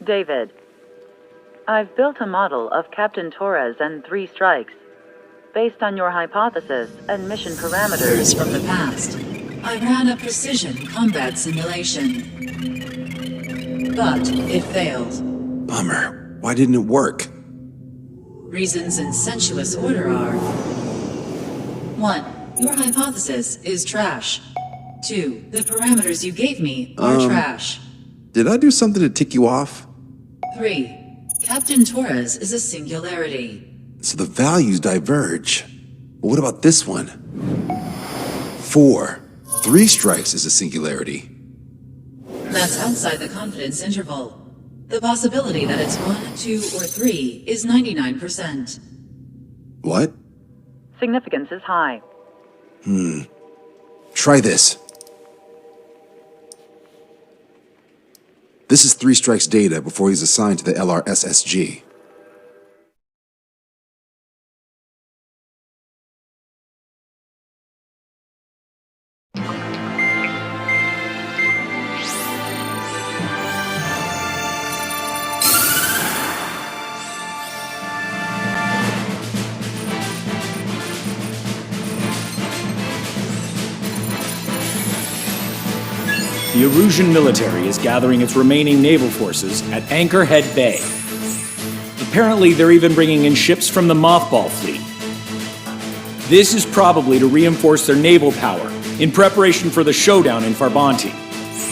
David, I've built a model of Captain Torres and 3 strikes. Based on your hypothesis and mission parameters from the past, I ran a precision combat simulation. But it failed. Bummer. Why didn't it work? Reasons in sensuous order are: 1. Your hypothesis is trash. 2. The parameters you gave me are trash. Did I do something to tick you off? 3. Captain Torres is a singularity. So the values diverge. But what about this one? 4. 3 strikes is a singularity. That's outside the confidence interval. The possibility that it's 1, 2, or 3 is 99%. What? significance is high. Try this. This is 3 Strike's data before he's assigned to the LRSSG. The Erusea military is gathering its remaining naval forces at Anchorhead Bay. Apparently, they're even bringing in ships from the Mothball fleet. This is probably to reinforce their naval power in preparation for the showdown in Farbanti.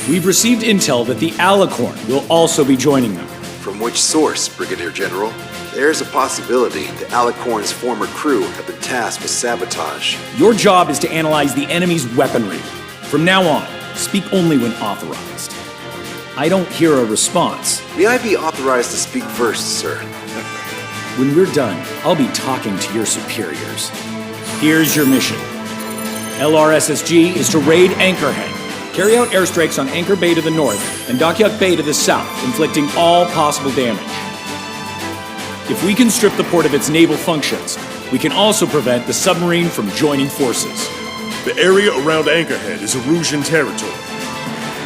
We've received intel that the Alicorn will also be joining them. From which source, Brigadier General? There's a possibility the Alicorn's former crew have been tasked with sabotage. Your job is to analyze the enemy's weaponry. From now on, speak only when authorized. I don't hear a response. May I be authorized to speak first, sir? When we're done, I'll be talking to your superiors. Here's your mission. LRSSG is to raid Anchorhead, carry out airstrikes on Anchor Bay to the north and Dockyard Bay to the south, inflicting all possible damage. If we can strip the port of its naval functions, we can also prevent the submarine from joining forces. The area around Anchorhead is Erusean territory.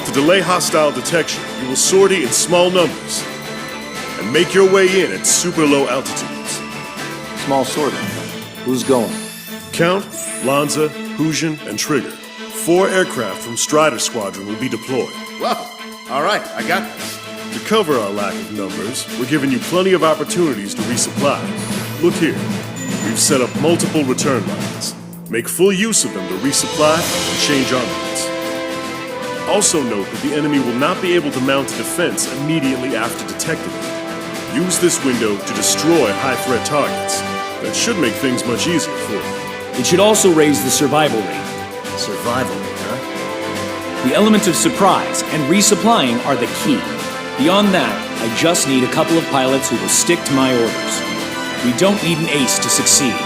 To delay hostile detection, you will sortie in small numbers and make your way in at super low altitudes. Small sortie. Who's going? Count, Lanza, Huxian, and Trigger. 4 aircraft from Strider Squadron will be deployed. Well, all right, I got this. To cover our lack of numbers, we're giving you plenty of opportunities to resupply. Look here, we've set up multiple return lines. Make full use of them to resupply and change armaments. Also note that the enemy will not be able to mount a defense immediately after detecting them. Use this window to destroy high-threat targets. That should make things much easier for you. It should also raise the survival rate. Survival rate, huh? The element of surprise and resupplying are the key. Beyond that, I just need a couple of pilots who will stick to my orders. We don't need an ace to succeed.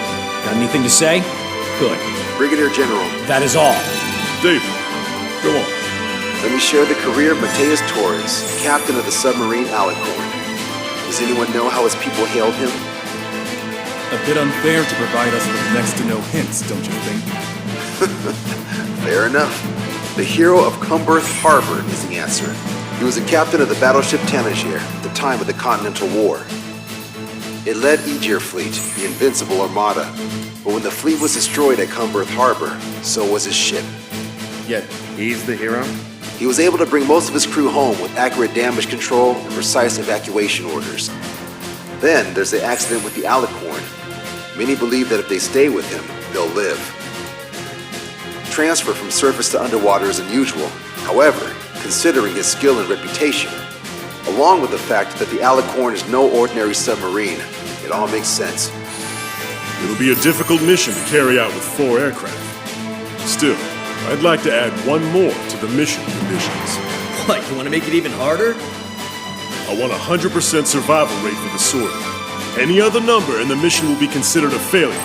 Got anything to say? Good. Brigadier General. That is all. David, go on. Let me share the career of Mateus Torres, captain of the submarine Alicorn. Does anyone know how his people hailed him? A bit unfair to provide us with next to no hints, don't you think? Fair enough. The hero of Cumberth Harbor is the answer. He was a captain of the battleship Tanager at the time of the Continental War. It led Aegir Fleet, the Invincible Armada. But when the fleet was destroyed at Cumberth Harbor, so was his ship. Yet, he's the hero? He was able to bring most of his crew home with accurate damage control and precise evacuation orders. Then there's the accident with the Alicorn. Many believe that if they stay with him, they'll live. Transfer from surface to underwater is unusual. However, considering his skill and reputation, along with the fact that the Alicorn is no ordinary submarine, it all makes sense. It'll be a difficult mission to carry out with 4 aircraft. Still, I'd like to add one more to the mission conditions. What, you want to make it even harder? I want 100% survival rate for the sortie. Any other number and the mission will be considered a failure.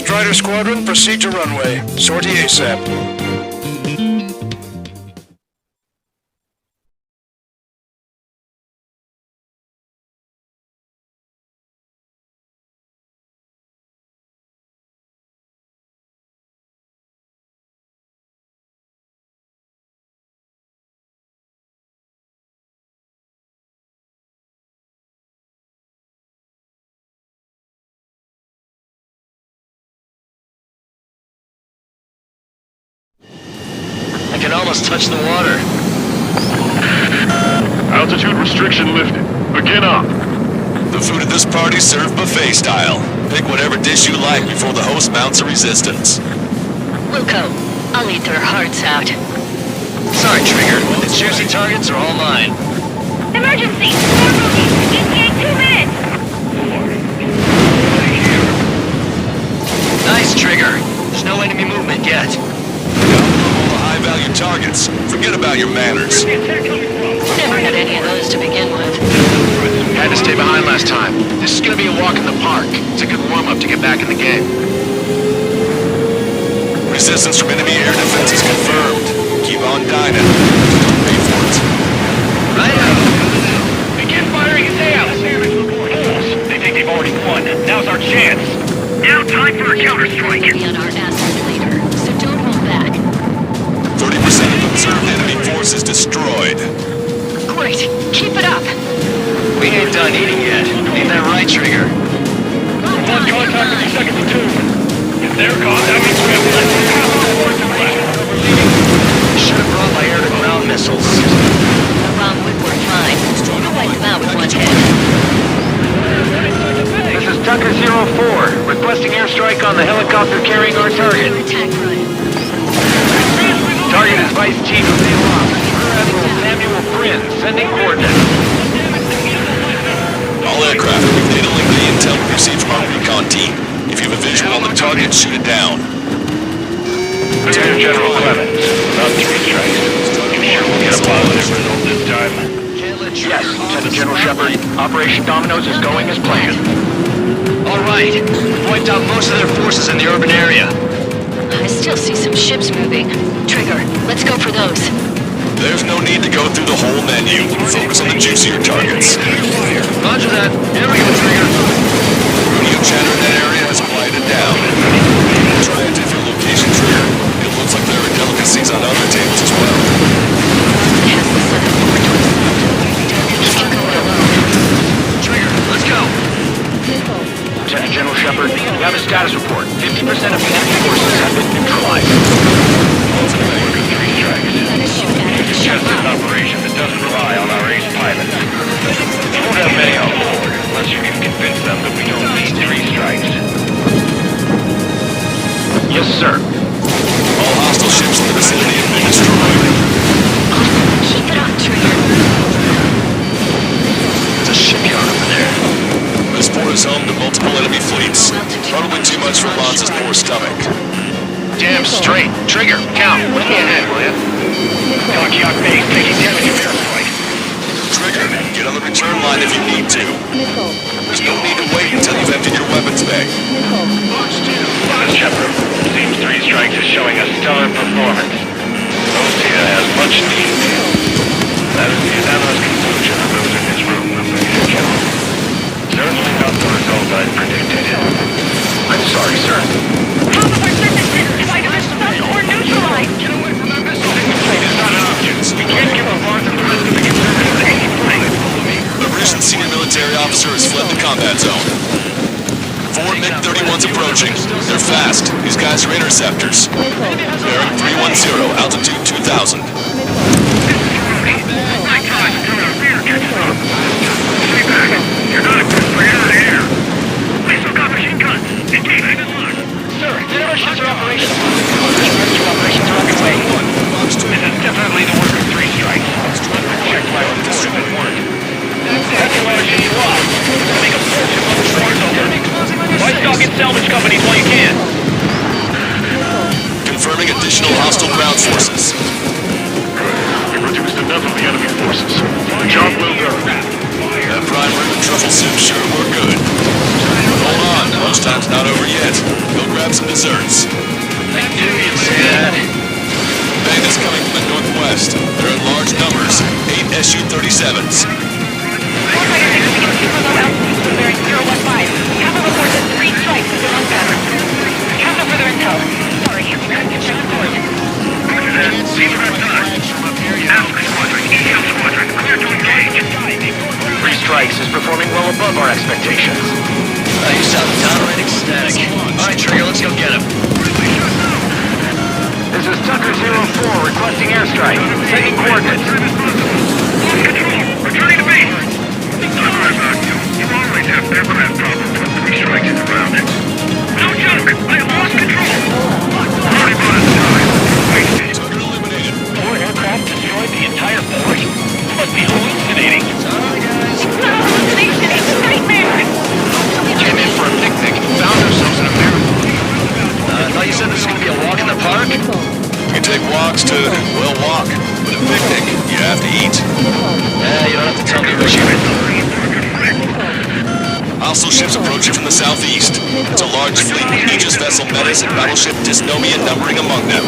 Strider Squadron, proceed to runway. Sortie ASAP. I can almost touch the water. Altitude restriction lifted. Begin up. The food at this party's served buffet style. Pick whatever dish you like before the host mounts a resistance. Wilco, I'll eat their hearts out. Sorry, Trigger. The juicy targets are all mine. Emergency! More boogies! ETA 2 minutes! Nice, Trigger. There's no enemy movement yet. All the high-value targets. Forget about your manners. Never had any of those to begin with. Had to stay behind last time. This is gonna be a walk in the park. It's a good warm-up to get back in the game. Resistance from enemy air defense is confirmed. Keep on dining. Don't pay for it. Begin firing at Dale! Fools! They think they've already won. Now's our chance. Now time for a counterstrike. Be on our asses later, so don't hold back. 30% of observed enemy forces destroyed. Great, keep it up. We ain't done eating yet. Ain't that right, Trigger? One contact every second to two. If they're gone, that means we have less than half of the forces left. Should have brought my air-to-ground missiles. The Ram would work fine. I'll wipe them out with one hit. This is Tucker 04, requesting airstrike on the helicopter carrying our target. Attack run. Target is Vice Chief of Naval Ops, Rear Admiral Samuel Bryn, sending coordinates. All aircraft, we've data link the intel we received from our recon team. If you have a visual on the target, shoot it down. Lieutenant General Clemens, about 3 strikes. You sure we'll get a positive result this time? Yes, Lieutenant General Shepard. Operation Dominoes is going as planned. All right, wiped out most of their forces in the urban area. I still see some ships moving. Trigger, let's go for those. There's no need to go through the whole menu. Focus on the juicier targets. Roger that. Here we go, Trigger. Radio chatter in that area has quieted down. Try a different location, Trigger. It looks like there are delicacies on other tables as well. Has the sun up over towards the left. Don't keep going alone. Trigger, let's go! Lieutenant General Shepard, we have a status report. 50% of the enemy forces have been neutralized. Just an operation that doesn't rely on our ace pilots. We won't have many on board, unless you can convince them that we don't need 3 strikes. Yes, sir. All hostile ships in the vicinity have been destroyed. Keep it up, Trigger. There's a shipyard over there. This port is home to multiple enemy fleets. Probably too much for Lanza's poor stomach. Damn straight. Trigger, count. Look me ahead, will ya? Dock Bay taking damage from airstrike. Trigger, get on the return line if you need to. There's no need to wait until you've emptied your weapons bag. Shepard, seems 3 strikes is showing a stellar performance. Erusea has much need. That is the unanimous conclusion of those in this room, Brigadier General. Certainly not the result I predicted. I'm sorry, sir. Half of our surface missiles try to sunk or neutralize! Get away from our missiles! It's not an option. We can't give up Barth and the rest of the conservatives any play. A recent senior military officer has fled the combat zone. 4 MiG-31s approaching. They're fast. These guys are interceptors. Bearing 310, altitude 2,000. You're not equipped for air-to-air. We still got machine guns. Engage. Sir, interruptions are operational. Operations are underway. This is definitely the work of 3 strikes. Check my report if it worked. That's the large you lost. Make a fortune on the short zone. Buy stock in salvage companies while you can. Confirming additional hostile ground forces. We reduced enough of the enemy forces. Job well done. That prime rib and truffle soup sure were good. Hold on. Lunchtime's not over yet. Go grab some desserts. I knew you'd say that. Bandits coming from the northwest. They're in large numbers. 8 Su-37s. Warfighter exceeding super low altitude from bearing 015. Kappa reports at 3 strikes with their own battery. Have no further intel. Sorry, we couldn't get your report. Roger that. See the red dot. Alpha Squadron, EL Squadron, clear to engage. 3 strikes is performing well above our expectations. You sound downright ecstatic. All right, Trigger, let's go get him. This is Tucker 04 requesting airstrike. Sending coordinates. Lost control. Returning to base. You always have aircraft problems with 3 strikes around it. No joke. I lost control. Already brought us time. Wasted. Target eliminated. 4 aircraft destroyed the entire port? Must be hallucinating. Sorry, guys. Hallucination, it's a nightmare! We came in for a picnic, found ourselves in a miracle. I thought you said this was going to be a walk in the park? You take walks to, well, walk. But a picnic, you have to eat. You don't have to tell me, Richard. Hostile ships approaching from the southeast. It's a large fleet with Aegis vessel Metis and battleship Dysnomia numbering among them.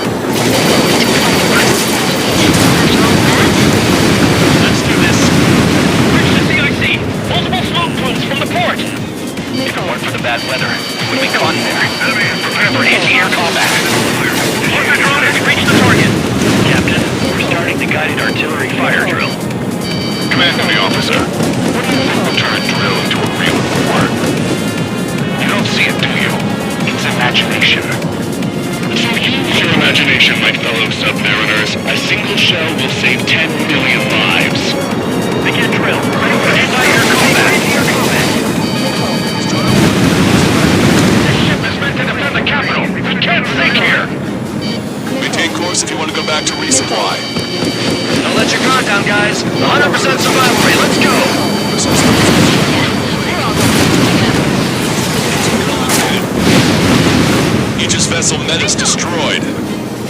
Let's do this. Reach the CIC. Multiple smoke plumes from the port. If it weren't for the bad weather, we'd be caught there. Prepare for anti-air combat. Reach the target. Captain, we're starting the guided artillery fire drill. Command to the officer. What do you think will turn drill into a real war? You don't see it, do you? It's imagination. So use your imagination, my fellow submariners. A single shell will save 10 million lives. Begin drill. Ready for anti-air combat. This ship is meant to defend the capital. We can't sink here. Maintain course if you want to go back to resupply. Don't let your guard down, guys. 100% survival rate. Let's go. Aegis vessel Metis destroyed.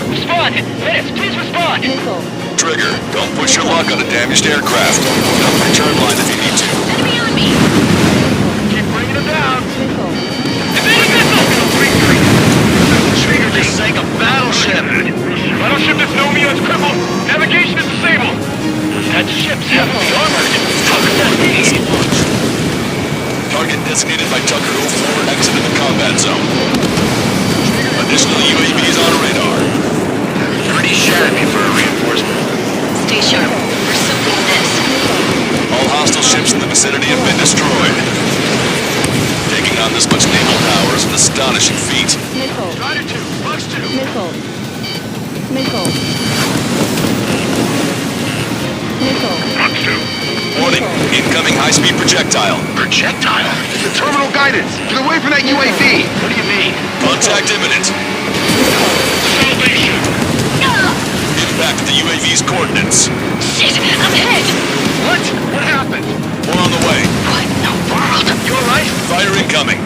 Respond. Metis, please respond. Trigger, don't push your luck on a damaged aircraft. Help return line if you need to. Enemy on me! Keep bringing them down. Invading missile! Trigger just sank a battleship. Battleship Dysnomia is crippled. Navigation is disabled. That ship's heavily armored. How could that be? Target designated by Tucker 04 exited the combat zone. Additional UAVs on radar. Pretty shabby for a reinforcement. Stay sharp. We're soaking this. All hostile ships in the vicinity have been destroyed. Taking on this much naval power is an astonishing feat. Strider 2, Fox 2. Fox 2. Warning, incoming high-speed projectile. Projectile? The terminal guidance! Get away from that UAV! What do you mean? Contact imminent. Salvation! Impact at the UAV's coordinates. Shit, I'm hit! What? What happened? More on the way. What in the world? You alright? Fire incoming.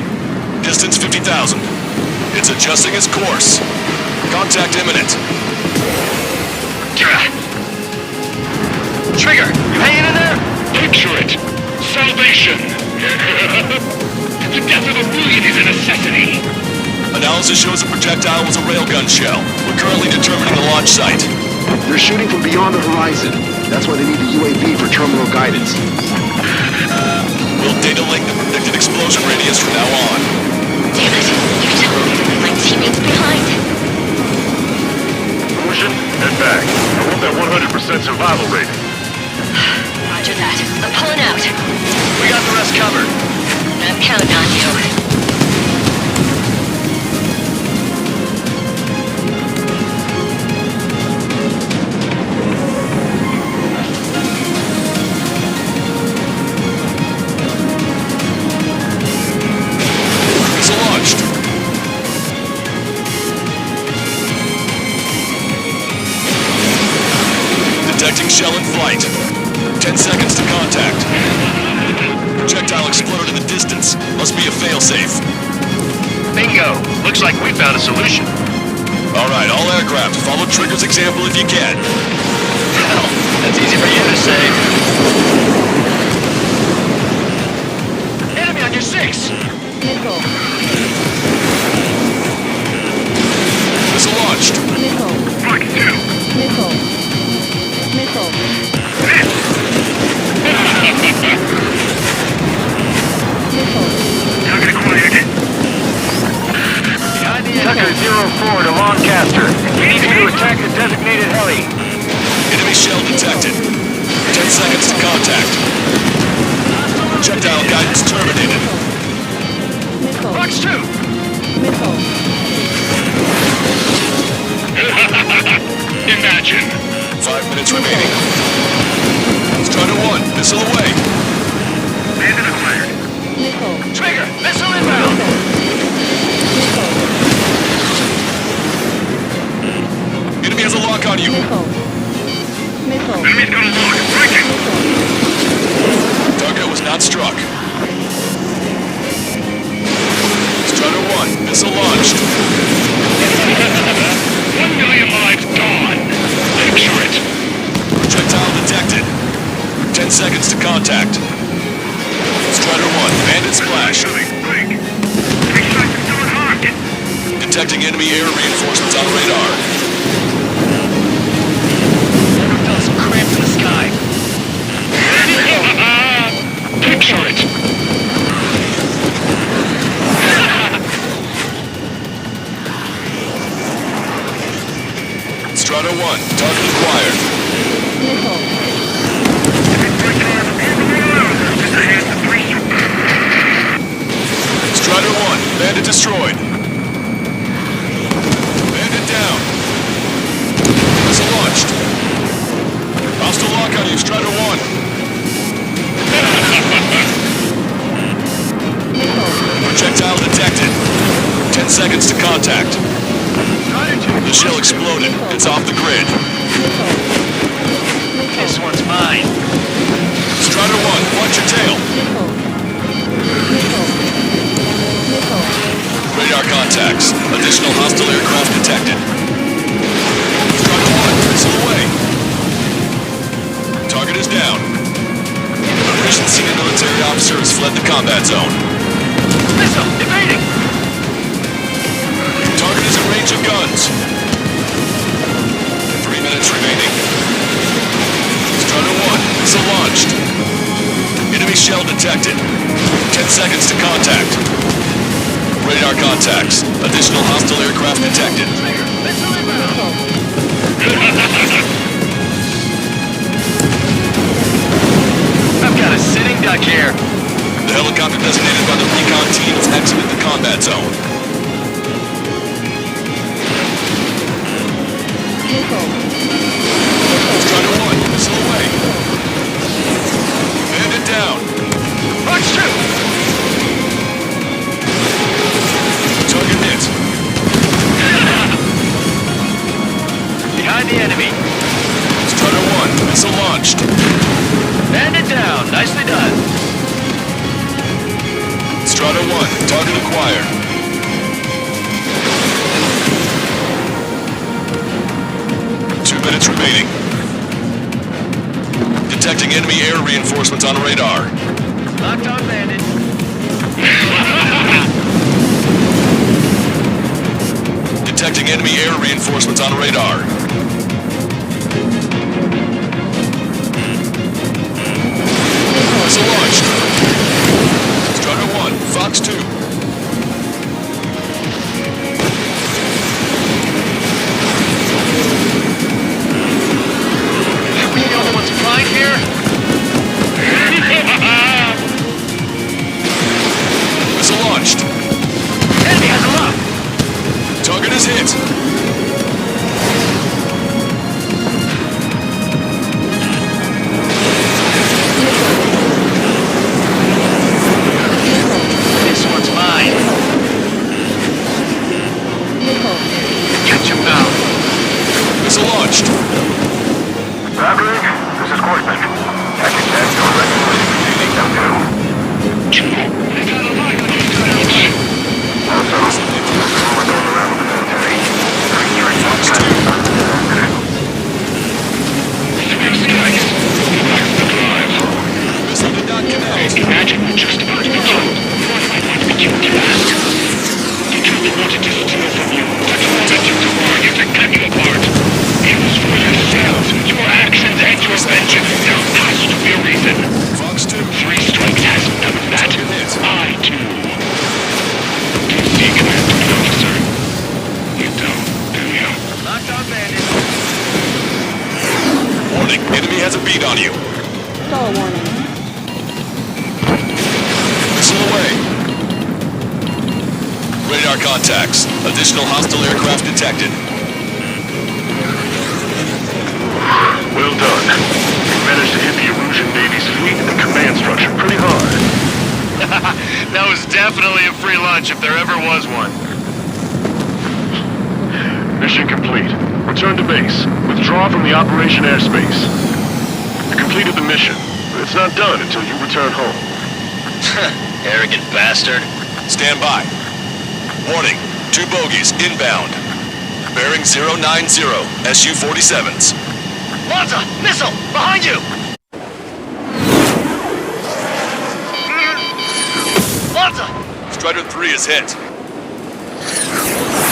Distance 50,000. It's adjusting its course. Contact imminent. Trigger, you hanging in there? Picture it. Salvation. The death of a million is a necessity. Analysis shows the projectile was a railgun shell. We're currently determining the launch site. They're shooting from beyond the horizon. That's why they need the UAV for terminal guidance. We'll data link the predicted explosion radius from now on. Damn it, you're telling me my teammates behind. Huxian, head back. I want that 100% survival rate. Roger that. I'm pulling out. We got the rest covered. I'm counting on you. Missile launched. Detecting shell in flight. 10 seconds to contact. Projectile exploded in the distance. Must be a failsafe. Bingo. Looks like we found a solution. All right, all aircraft, follow Trigger's example if you can. Hell, that's easy for you to say. Enemy on your 6. Strider 04 to Lancaster. We need you to attack the designated heli. Enemy shell detected. 10 seconds to contact. Projectile guidance terminated. Box 2! Imagine. 5 minutes remaining. Strider 1, missile away. Bandit acquired. Trigger, missile inbound. Enemy has a lock on you. Enemy's got a lock. Breaking. Target was not struck. Strider 1, missile launched. 1 million lives gone. Picture it. Projectile detected. 10 seconds to contact. Strider 1, bandit splash. Break. Three strikes are still unharmed. Detecting enemy air reinforcements on radar. Felt some cramps in the sky. Picture it. Strider 1, target acquired. Strider 1, bandit destroyed. Bandit down. Missile launched. Hostile lock on you, Strider 1. Projectile detected. 10 seconds to contact. The shell exploded. It's off the grid. This one's mine. Strider 1, watch your tail. Radar contacts. Additional hostile aircraft detected. Strider 1, missile away. Target is down. A recent senior military officer has fled the combat zone. Missile evading. Target is in range of guns. 3 minutes remaining. Strider 1, missile launched. Enemy shell detected. 10 seconds to contact. Radar contacts. Additional hostile aircraft detected. Missile inbound. I've got a sitting duck here. The helicopter designated by the recon team has exited the combat zone. Strider 1, missile away. Bandit down. Box 2! Target hit. Behind the enemy. Strider 1, missile launched. Bandit down. Nicely done. Strider 1, target acquired. Minutes remaining. Detecting enemy air reinforcements on radar. Locked on bandit. Detecting enemy air reinforcements on radar. Missile launched. Strider 1, Fox 2. Fine here. Missile launched. Enemy has a lock. Target is hit. This one's mine. Catch him now. Missile launched. This is Horseman. Checking that your regularly receiving them too. Also, this is going around the military. Stall warning. Missile away. Radar contacts. Additional hostile aircraft detected. Well done. You managed to hit the Erusian Navy's fleet and command structure pretty hard. That was definitely a free lunch if there ever was one. Mission complete. Return to base. Withdraw from the operation airspace. You completed the mission, but it's not done until you return home. Arrogant bastard. Stand by. Warning. 2 bogies inbound. Bearing 090. Su-47s. Lanza! Missile! Behind you! Lanza! Strider 3 is hit.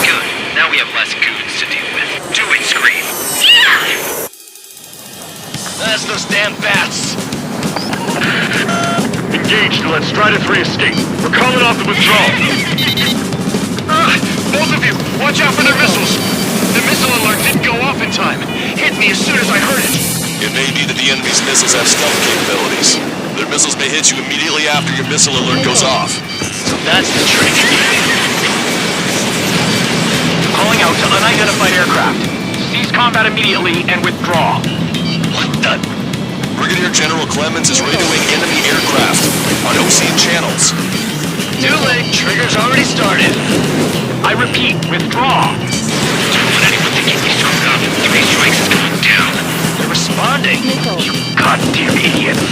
Good. Now we have less goons to deal with. Do it, Scream. That's those damn bats! Engage to let Strider 3 escape. We're calling off the withdrawal. Both of you, watch out for their missiles! The missile alert didn't go off in time. Hit me as soon as I heard it. It may be that the enemy's missiles have stealth capabilities. Their missiles may hit you immediately after your missile alert goes off. So that's the trick. Calling out to unidentified aircraft. Cease combat immediately and withdraw. What the? Brigadier General Clemens is radioing enemy aircraft on Huxian channels. Too late. Trigger's already started. I repeat, withdraw. Don't let anyone think you screwed up. 3 strikes is going down. They're responding. Missile. Goddamn idiots.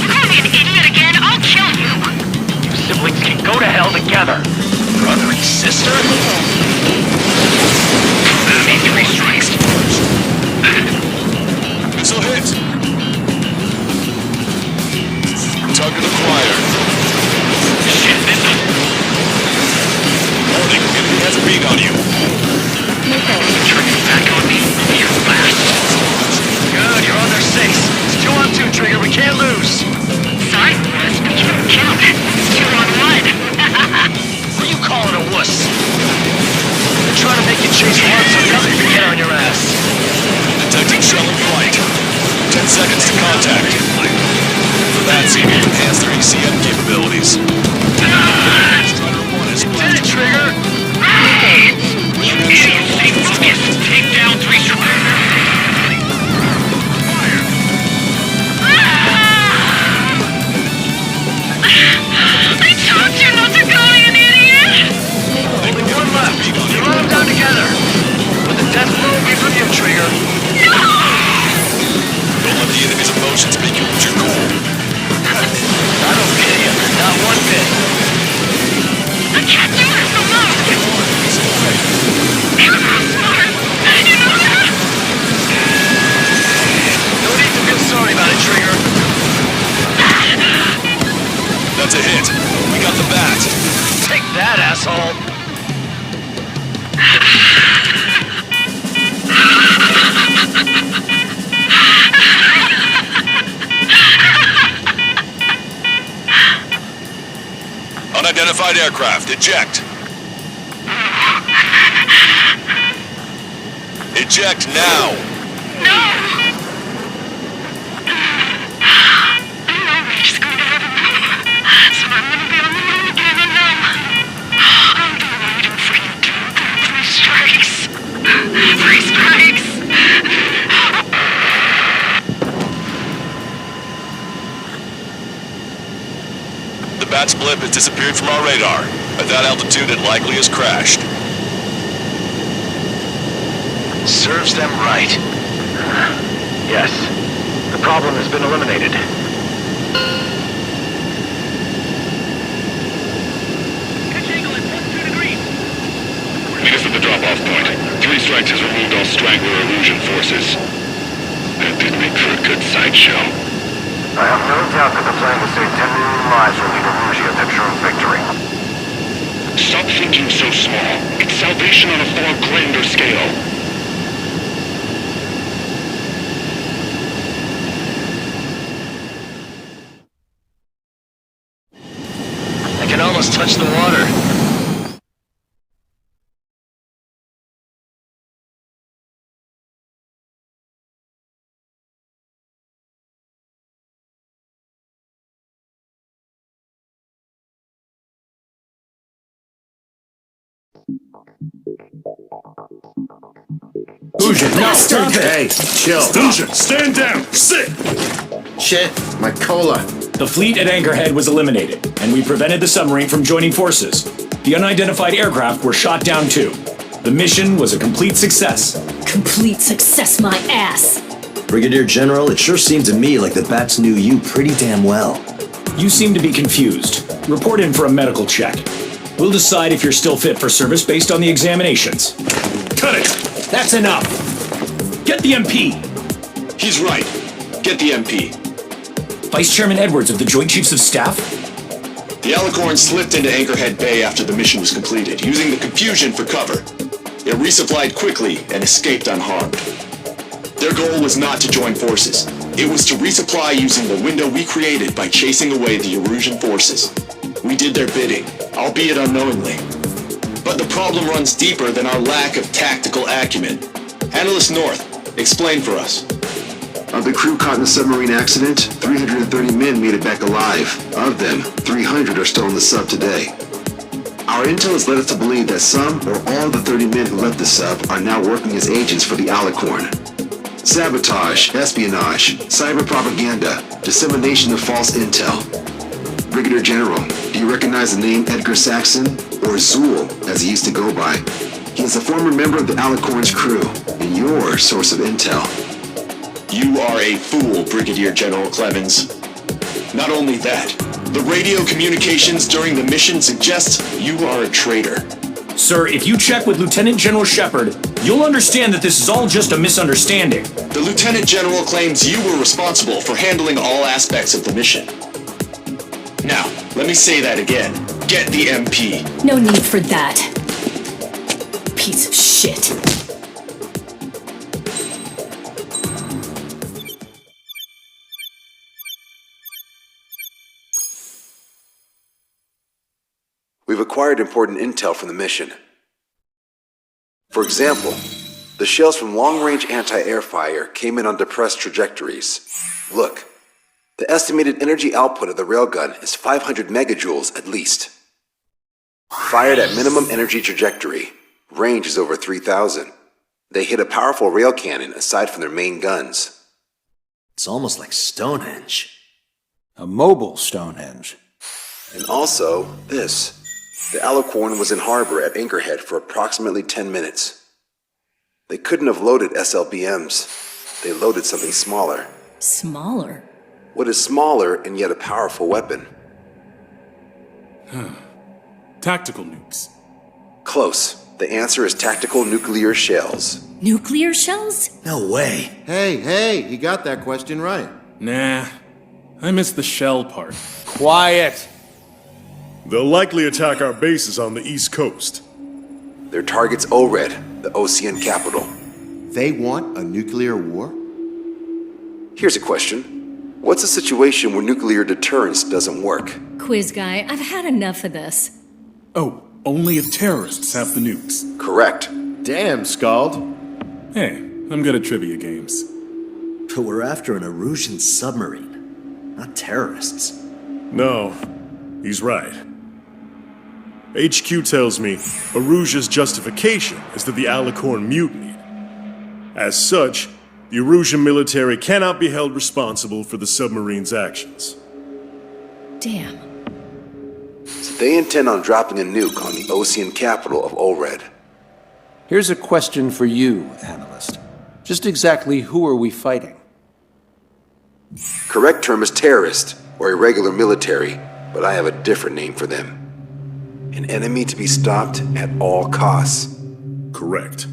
You call me an idiot again, I'll kill you! You siblings can go to hell together. Brother and sister? Enemy 3 strikes. Missile hit. Target acquired. Shit, missile. Warning, enemy has a bead on you. Trigger's back on me. You're last. Good, you're on their 6. It's 2 on 2, Trigger. We can't lose. Sorry, Russ, but you don't count. 2 on 1. What are you calling a wuss? They're trying to make you chase one so the other can get on your ass. Detecting shell in flight. 10 seconds to contact. For that, see to enhance their ECM capabilities. Strider 1 is Did it, Trigger? You idiot! Stay focused! Take down 3 strikes. I told you not to call me an idiot! Only one left. You run them down together. But the death blow will be from you, Trigger. Don't let the enemy's emotions make you lose your cool. I don't pity you. Not one bit. I can't do this alone! You're not smart! You know that? No need to feel sorry about it, Trigger. That's a hit. We got the bat. Take that, asshole. Unidentified aircraft, eject. Eject now. No! Nobody's going to have a move. So I'm going to be on the move again and then... I'm going to wait for you to 3 strikes. 3 strikes! The bat's blip has disappeared from our radar. At that altitude, it likely has crashed. Serves them right. Yes. The problem has been eliminated. Pitch angle at 12 degrees. Meet us at the drop-off point. 3 strikes has removed all straggler Erusian forces. That did make for a good sideshow. I have no doubt that the plan to save 10 million lives will lead Erusea to true victory. Stop thinking so small. It's salvation on a far grander scale. I can almost touch the water. Huxian, no, stop it! Hey, chill. Huxian, stand down! Sit! Shit, my cola. The fleet at Anchorhead was eliminated, and we prevented the submarine from joining forces. The unidentified aircraft were shot down too. The mission was a complete success. Complete success, my ass! Brigadier General, it sure seemed to me like the bats knew you pretty damn well. You seem to be confused. Report in for a medical check. We'll decide if you're still fit for service based on the examinations. Cut it! That's enough! Get the MP! He's right. Get the MP. Vice Chairman Edwards of the Joint Chiefs of Staff? The Alicorn slipped into Anchorhead Bay after the mission was completed, using the confusion for cover. It resupplied quickly and escaped unharmed. Their goal was not to join forces. It was to resupply using the window we created by chasing away the Erusian forces. We did their bidding, albeit unknowingly. But the problem runs deeper than our lack of tactical acumen. Analyst North, explain for us. Of the crew caught in the submarine accident, 330 men made it back alive. Of them, 300 are still in the sub today. Our intel has led us to believe that some or all of the 30 men who left the sub are now working as agents for the Alicorn. Sabotage, espionage, cyber propaganda, dissemination of false intel. Brigadier General, do you recognize the name Edgar Saxon, or Zool, as he used to go by? He is a former member of the Alicorn's crew, and your source of intel. You are a fool, Brigadier General Clemens. Not only that, the radio communications during the mission suggest you are a traitor. Sir, if you check with Lieutenant General Shepard, you'll understand that this is all just a misunderstanding. The Lieutenant General claims you were responsible for handling all aspects of the mission. Now, let me say that again. Get the MP. No need for that. Piece of shit. We've acquired important intel from the mission. For example, the shells from long-range anti-air fire came in on depressed trajectories. Look, the estimated energy output of the railgun is 500 megajoules at least. Fired at minimum energy trajectory, range is over 3,000. They hit a powerful rail cannon aside from their main guns. It's almost like Stonehenge. A mobile Stonehenge. And also, this. The Alicorn was in harbor at Anchorhead for approximately 10 minutes. They couldn't have loaded SLBMs. They loaded something smaller. Smaller? What is smaller and yet a powerful weapon? Tactical nukes. Close. The answer is tactical nuclear shells. Nuclear shells? No way. Hey, he got that question right. Nah, I missed the shell part. Quiet. They'll likely attack our bases on the East Coast. Their target's ORED, the Ocean capital. They want a nuclear war? Here's a question. What's a situation where nuclear deterrence doesn't work? Quiz guy, I've had enough of this. Oh, only if terrorists have the nukes. Correct. Damn, Scald. Hey, I'm good at trivia games. But we're after an Erusian submarine, not terrorists. No, he's right. HQ tells me Erusia's justification is that the Alicorn mutinied. As such, the Erusian military cannot be held responsible for the submarine's actions. Damn. So they intend on dropping a nuke on the Ocean capital of ORED. Here's a question for you, analyst. Just exactly who are we fighting? Correct term is terrorist, or irregular military, but I have a different name for them. An enemy to be stopped at all costs. Correct.